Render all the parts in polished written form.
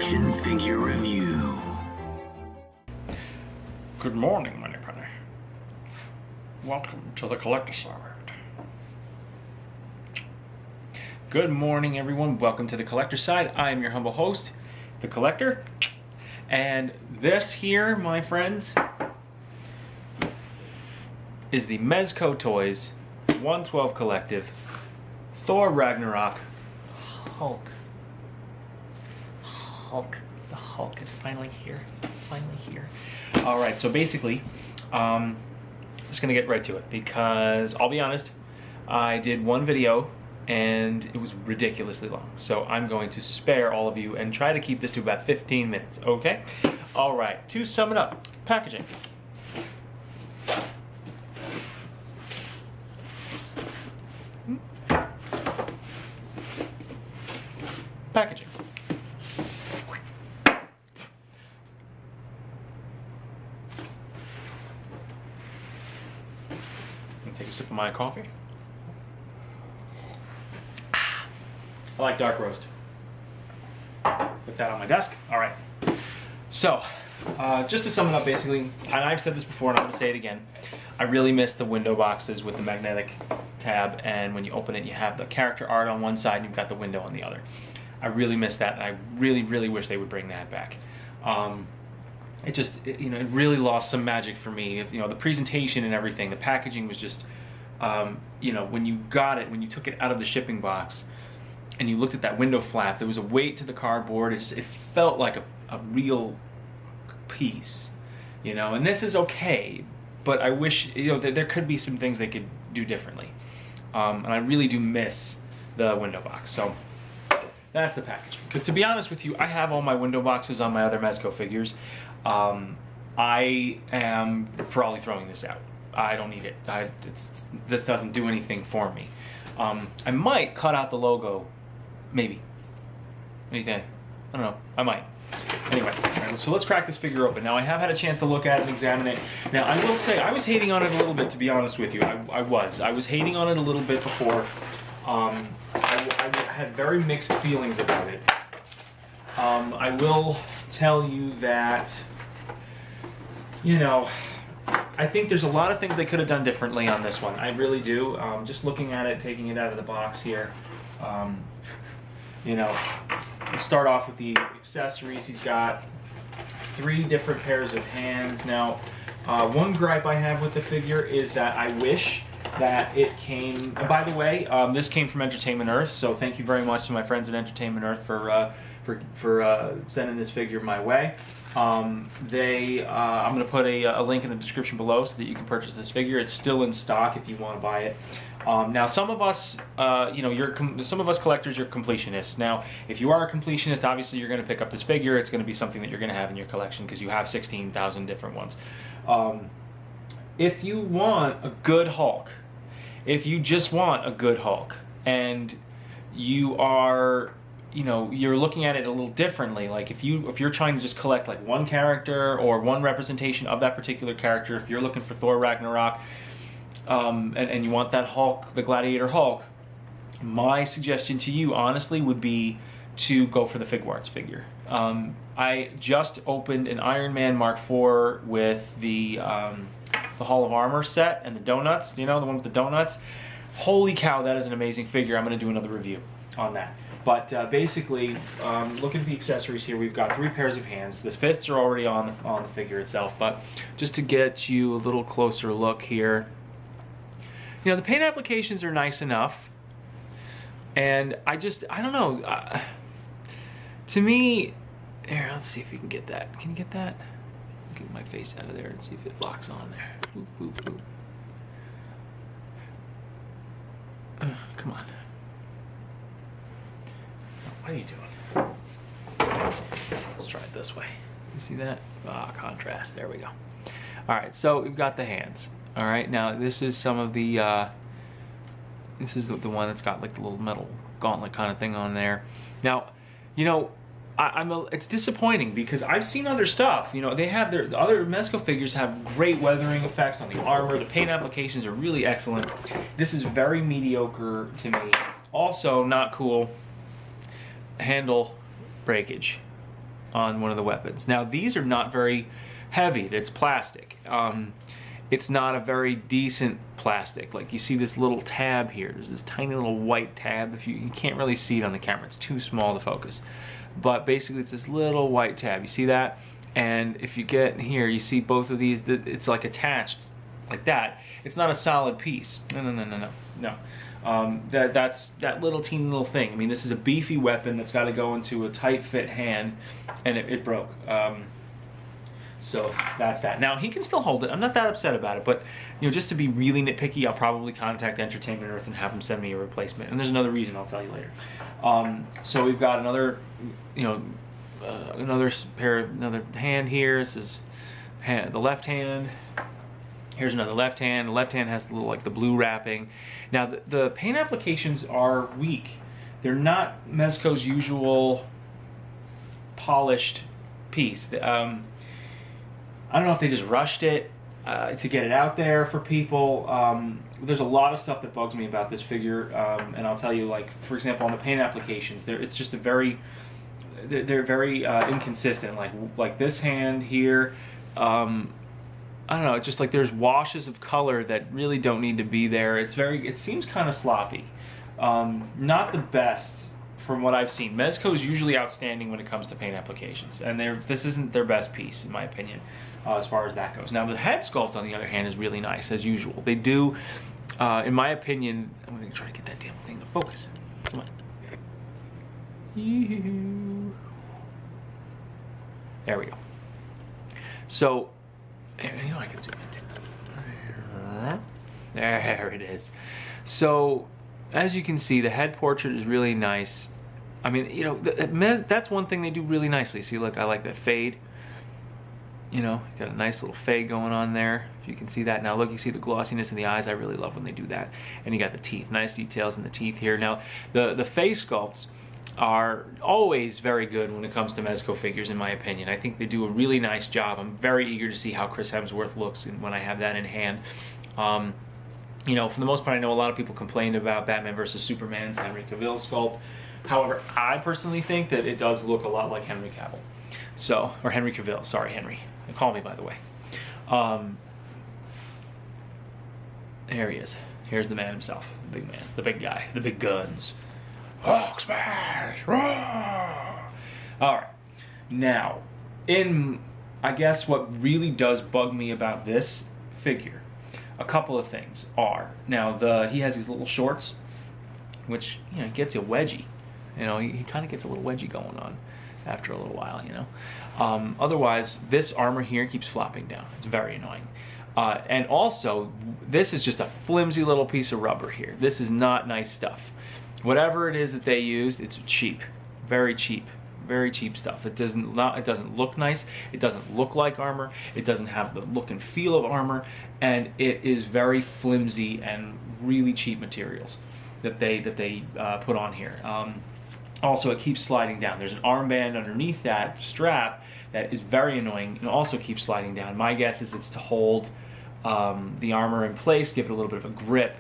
Action Figure Review. Good morning, Moneypenny. Welcome to the collector side. Good morning, everyone. Welcome to the collector side. I am your humble host, the Collector. And this here, my friends, is the Mezco Toyz 112 Collective Thor Ragnarok Hulk. The Hulk is finally here. Alright, so basically, I'm just gonna get right to it because I'll be honest, I did one video and it was ridiculously long. So I'm going to spare all of you and try to keep this to about 15 minutes, okay? Alright, to sum it up, packaging. Packaging. Take a sip of my coffee. I like dark roast. Put that on my desk. All right. So, just to sum it up, basically, and I've said this before, and I'm going to say it again. I really miss the window boxes with the magnetic tab, and when you open it, you have the character art on one side, and you've got the window on the other. I really miss that, and I really wish they would bring that back. It really lost some magic for me. You know, the presentation and everything, the packaging was just, when you got it, when you took it out of the shipping box and you looked at that window flap, there was a weight to the cardboard. It felt like a real piece, and this is okay, but I wish, there could be some things they could do differently. And I really do miss the window box. So that's the packaging. Because to be honest with you, I have all my window boxes on my other Mezco figures. I am probably throwing this out. I don't need it. This doesn't do anything for me. I might cut out the logo, maybe. What do you think? I don't know. I might. Anyway, right, so let's crack this figure open. Now, I have had a chance to look at it and examine it. Now, I will say, I was hating on it a little bit, to be honest with you. I was hating on it a little bit before. I had very mixed feelings about it. I will tell you that, I think there's a lot of things they could have done differently on this one. I really do. Just looking at it, taking it out of the box here, we'll start off with the accessories. He's got 3 different pairs of hands. Now, one gripe I have with the figure is that I wish that it came, by the way, this came from Entertainment Earth, so thank you very much to my friends at Entertainment Earth for sending this figure my way. I'm going to put a link in the description below so that you can purchase this figure. It's still in stock if you want to buy it. Now, some of us, some of us collectors, you're completionists. Now, if you are a completionist, obviously you're going to pick up this figure. It's going to be something that you're going to have in your collection because you have 16,000 different ones. If you want a good Hulk, if you just want a good Hulk, and you are, you're looking at it a little differently, like if you're trying to just collect like one character or one representation of that particular character, if you're looking for Thor Ragnarok, and you want that Hulk, the Gladiator Hulk, my suggestion to you, honestly, would be to go for the Figuarts figure. I just opened an Iron Man Mark IV with the Hall of Armor set and the donuts, the one with the donuts. Holy cow, that is an amazing figure. I'm going to do another review on that. But basically, look at the accessories here. We've got 3 pairs of hands. The fists are already on the figure itself, but just to get you a little closer look here, the paint applications are nice enough, and I don't know. To me, here, let's see if you can get that. Can you get that? Get my face out of there and see if it locks on there. Boop, boop, boop. Come on. What are you doing? Let's try it this way. You see that? Contrast. There we go. All right, so we've got the hands. All right, now this is some of the, this is the one that's got like the little metal gauntlet kind of thing on there. Now, it's disappointing because I've seen other stuff. They have the other Mezco figures have great weathering effects on the armor. The paint applications are really excellent. This is very mediocre to me. Also, not cool. Handle breakage. on one of the weapons. Now these are not very heavy. It's plastic. It's not a very decent plastic. Like you see this little tab here. There's this tiny little white tab. If you can't really see it on the camera, it's too small to focus. But basically it's this little white tab. You see that? And if you get here, you see both of these, it's like attached like that. It's not a solid piece. No. That's that little teeny little thing. I mean, this is a beefy weapon that's got to go into a tight fit hand, and it broke. So that's that. Now he can still hold it. I'm not that upset about it, but you know, just to be really nitpicky, I'll probably contact Entertainment Earth and have them send me a replacement. And there's another reason I'll tell you later. So we've got another, you know, another hand here. This is the left hand. Here's another left hand. The left hand has the little, like the blue wrapping. Now the paint applications are weak. They're not Mezco's usual polished piece. I don't know if they just rushed it to get it out there for people. There's a lot of stuff that bugs me about this figure, and I'll tell you, like for example, on the paint applications, it's just a very, they're very inconsistent. Like this hand here, I don't know. It's just like there's washes of color that really don't need to be there. It seems kind of sloppy. Not the best from what I've seen. Mezco is usually outstanding when it comes to paint applications, and this isn't their best piece in my opinion. As far as that goes. Now the head sculpt on the other hand is really nice as usual. They do, in my opinion, I'm going to try to get that damn thing to focus. Come on. There we go. So, you know, I can zoom into. There it is. So, as you can see, the head portrait is really nice. I mean, you know, that's one thing they do really nicely. See, look, I like that fade. You know, got a nice little fade going on there. If you can see that. Now look, you see the glossiness in the eyes. I really love when they do that. And you got the teeth. Nice details in the teeth here. Now, the face sculpts are always very good when it comes to Mezco figures, in my opinion. I think they do a really nice job. I'm very eager to see how Chris Hemsworth looks when I have that in hand. You know, for the most part, I know a lot of people complained about Batman vs. Superman's Henry Cavill sculpt. However, I personally think that it does look a lot like Henry Cavill. So, or Henry Cavill, sorry, Henry. Call me, by the way. There he is. Here's the man himself, the big man, the big guy, the big guns. Hulk smash! Roar! All right. Now, I guess what really does bug me about this figure, a couple of things are, now he has these little shorts, which, you know, gets you wedgy. You know, he kind of gets a little wedgy going on after a little while, you know. Otherwise, this armor here keeps flopping down. It's very annoying. And also, this is just a flimsy little piece of rubber here. This is not nice stuff. Whatever it is that they used, it's cheap. Very cheap. Very cheap stuff. It doesn't look nice. It doesn't look like armor. It doesn't have the look and feel of armor. And it is very flimsy and really cheap materials that they put on here. Also, it keeps sliding down. There's an armband underneath that strap that is very annoying and also keeps sliding down. My guess is it's to hold the armor in place, give it a little bit of a grip,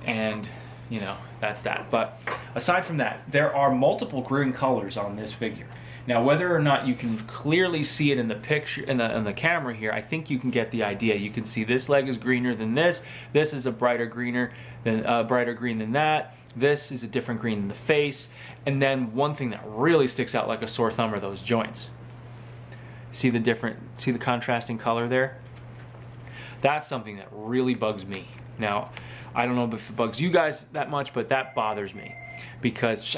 and you know, that's that. But aside from that, there are multiple green colors on this figure. Now, whether or not you can clearly see it in the picture, in the camera here, I think you can get the idea. You can see this leg is greener than this. This is a brighter green than that. This is a different green than the face. And then one thing that really sticks out like a sore thumb are those joints. See the contrasting color there? That's something that really bugs me. Now, I don't know if it bugs you guys that much, but that bothers me because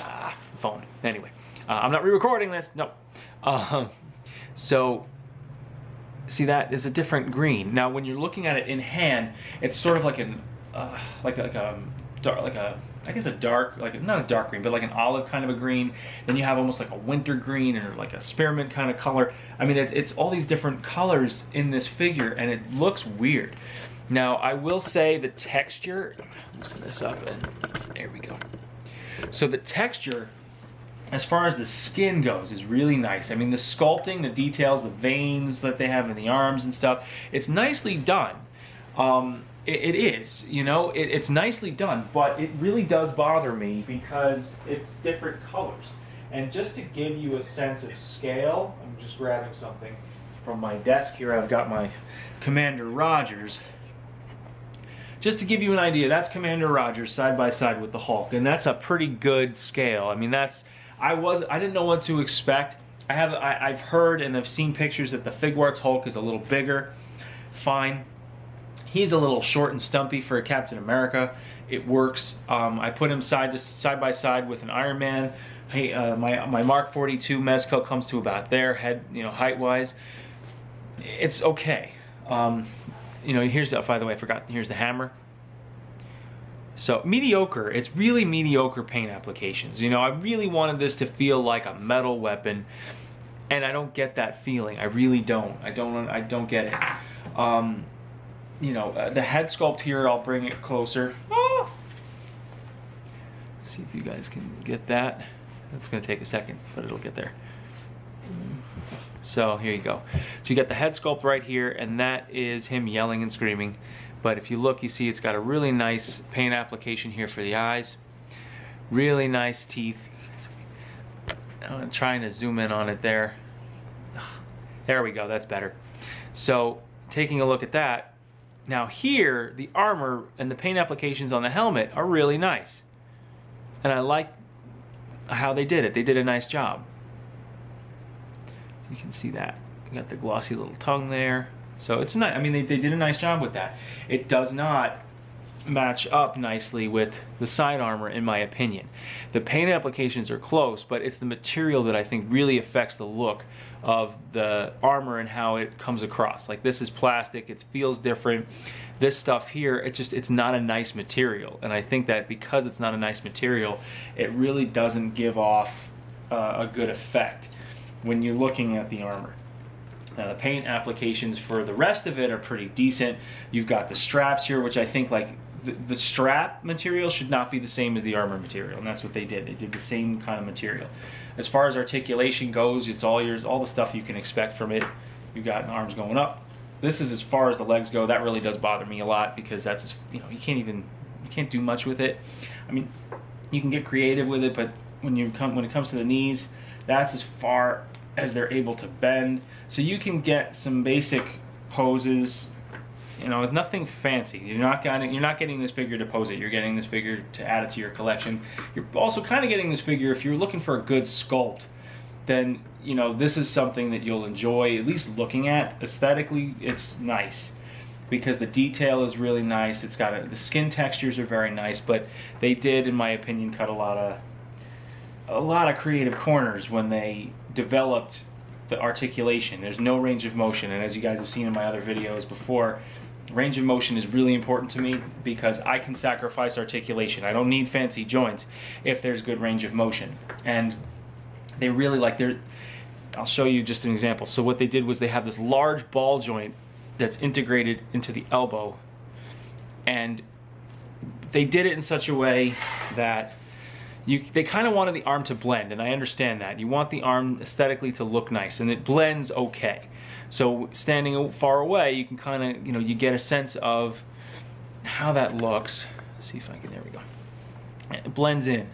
phone. Anyway, I'm not re-recording this. No. So see, that is a different green. Now, when you're looking at it in hand, it's sort of like not a dark green, but like an olive kind of a green. Then you have almost like a winter green or like a spearmint kind of color. I mean, it's all these different colors in this figure, and it looks weird. Now, I will say the texture, loosen this up, and there we go. So the texture, as far as the skin goes, is really nice. I mean, the sculpting, the details, the veins that they have in the arms and stuff, it's nicely done. It is, you know, it's nicely done, but it really does bother me because it's different colors. And just to give you a sense of scale, I'm just grabbing something from my desk here. I've got my Commander Rogers. Just to give you an idea, that's Commander Rogers side by side with the Hulk, and that's a pretty good scale. I mean, I didn't know what to expect. I've heard and I've seen pictures that the Figuarts Hulk is a little bigger. Fine. He's a little short and stumpy for a Captain America. It works. I put him side by side with an Iron Man. Hey, my Mark 42 Mezco comes to about there, head, height wise. It's okay. Here's, by the way, I forgot, here's the hammer. So mediocre, it's really mediocre paint applications. I really wanted this to feel like a metal weapon, and I don't get that feeling. I really don't. I don't get it. The head sculpt here, I'll bring it closer. Oh! See if you guys can get that. It's gonna take a second, but it'll get there. So here you go. So you got the head sculpt right here, and that is him yelling and screaming. But if you look, you see it's got a really nice paint application here for the eyes. Really nice teeth. I'm trying to zoom in on it there. There we go, that's better. So taking a look at that, now here, the armor and the paint applications on the helmet are really nice. And I like how they did it. They did a nice job. You can see that. You got the glossy little tongue there. So it's nice. I mean, they did a nice job with that. It does not match up nicely with the side armor, in my opinion. The paint applications are close, but it's the material that I think really affects the look of the armor and how it comes across. Like, this is plastic, it feels different. This stuff here, it's not a nice material. And I think that because it's not a nice material, it really doesn't give off a good effect when you're looking at the armor. Now, the paint applications for the rest of it are pretty decent. You've got the straps here, which I think, like, the strap material should not be the same as the armor material, and that's what they did. They did the same kind of material. As far as articulation goes, it's all the stuff you can expect from it. You've got arms going up. This is as far as the legs go. That really does bother me a lot, because that's, you can't do much with it. I mean, you can get creative with it, but when it comes to the knees, that's as far as they're able to bend. So you can get some basic poses, nothing fancy. You're not getting this figure to pose it. You're getting this figure to add it to your collection. You're also kind of getting this figure, if you're looking for a good sculpt, then this is something that you'll enjoy at least looking at. Aesthetically, it's nice because the detail is really nice. It's got the skin textures are very nice, but they did, in my opinion, cut a lot of creative corners when they developed the articulation. There's no range of motion, and as you guys have seen in my other videos before, range of motion is really important to me because I can sacrifice articulation. I don't need fancy joints if there's good range of motion. And they really I'll show you just an example. So what they did was they have this large ball joint that's integrated into the elbow, and they did it in such a way that they kind of wanted the arm to blend, and I understand that. You want the arm aesthetically to look nice, and it blends okay. So standing far away, you can kind of, you get a sense of how that looks. Let's see if I can, there we go. It blends in.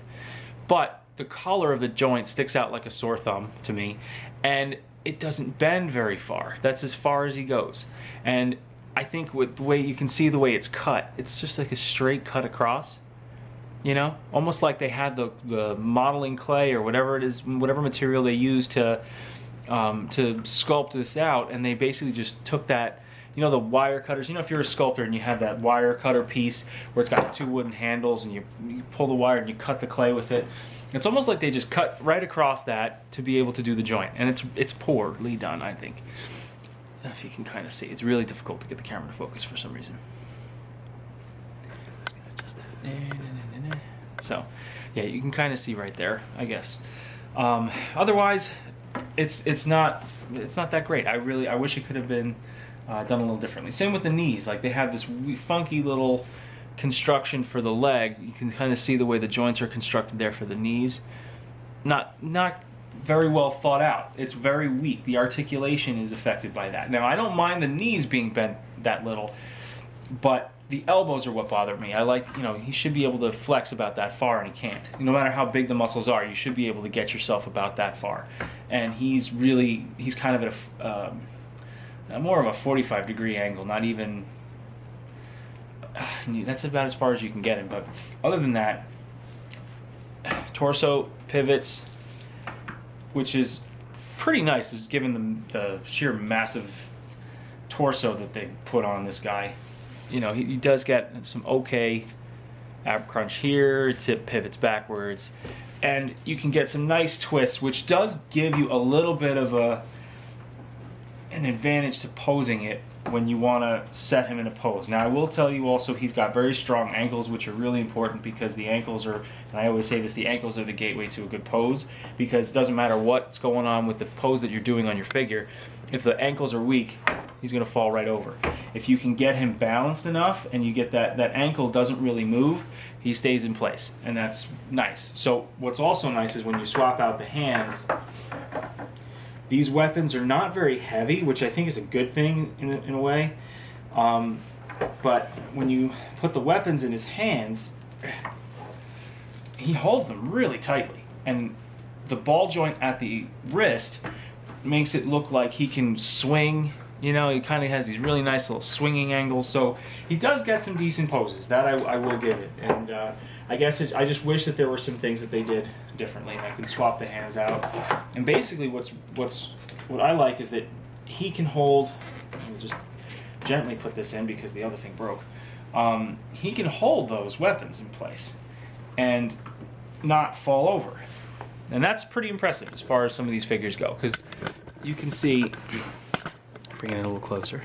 But the color of the joint sticks out like a sore thumb to me, and it doesn't bend very far. That's as far as he goes. And I think with the way you can see the way it's cut, it's just like a straight cut across. Almost like they had the modeling clay or whatever it is, whatever material they used to sculpt this out, and they basically just took that, the wire cutters. If you're a sculptor and you have that wire cutter piece where it's got two wooden handles, and you pull the wire and you cut the clay with it. It's almost like they just cut right across that to be able to do the joint, and it's poorly done, I think. If you can kind of see, it's really difficult to get the camera to focus for some reason. Just gonna adjust that. So, yeah, you can kind of see right there, I guess. Otherwise, it's not that great. I wish it could have been done a little differently. Same with the knees. Like, they have this funky little construction for the leg. You can kind of see the way the joints are constructed there for the knees. Not very well thought out. It's very weak. The articulation is affected by that. Now, I don't mind the knees being bent that little, but the elbows are what bother me. I like, you know, he should be able to flex about that far, and he can't. No matter how big the muscles are, you should be able to get yourself about that far. And he's kind of at a more of a 45-degree angle, not even, that's about as far as you can get him. But other than that, torso pivots, which is pretty nice, is given them the sheer massive torso that they put on this guy. You know, he does get some okay ab crunch here, tip pivots backwards, and you can get some nice twists, which does give you a little bit of an advantage to posing it when you want to set him in a pose. Now, I will tell you also, he's got very strong ankles, which are really important, because the ankles are, and I always say this, the ankles are the gateway to a good pose, because it doesn't matter what's going on with the pose that you're doing on your figure. If the ankles are weak, he's going to fall right over. If you can get him balanced enough and you get that ankle doesn't really move, he stays in place, and that's nice. So what's also nice is when you swap out the hands, these weapons are not very heavy, which I think is a good thing in a way. But when you put the weapons in his hands, he holds them really tightly, and the ball joint at the wrist makes it look like he can swing. You know, he kind of has these really nice little swinging angles, so he does get some decent poses. That I will give it. And I guess I just wish that there were some things that they did differently, and I could swap the hands out. And basically, what I like is that he can hold. Let me just gently put this in because the other thing broke. He can hold those weapons in place and not fall over, and that's pretty impressive as far as some of these figures go, because you can see. Bring it in a little closer.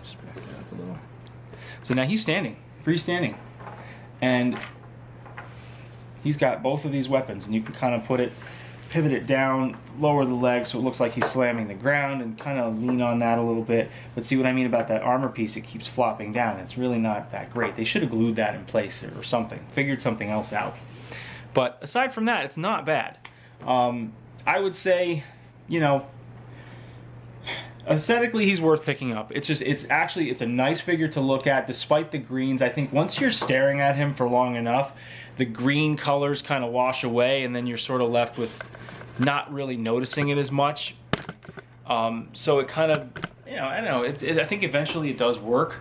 Just back it up a little. So now he's standing, freestanding, and he's got both of these weapons, and you can kind of pivot it down, lower the leg so it looks like he's slamming the ground, and kind of lean on that a little bit. But see what I mean about that armor piece? It keeps flopping down. It's really not that great. They should have glued that in place or something, figured something else out. But aside from that, it's not bad. I would say, you know, aesthetically he's worth picking up. It's a nice figure to look at despite the greens. I think once you're staring at him for long enough, the green colors kind of wash away, and then you're sort of left with not really noticing it as much. So it kind of, you know, I don't know, I think eventually it does work,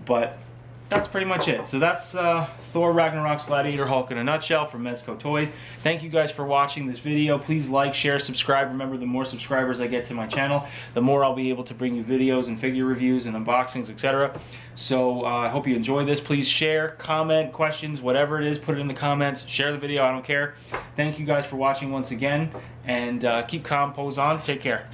but that's pretty much it. So that's Thor Ragnarok Gladiator Hulk in a nutshell from Mezco Toyz. Thank you guys for watching this video. Please like, share, subscribe. Remember, the more subscribers I get to my channel, the more I'll be able to bring you videos and figure reviews and unboxings, etc. So I hope you enjoy this. Please share, comment, questions, whatever it is, put it in the comments. Share the video, I don't care. Thank you guys for watching once again, and keep calm, pose on, take care.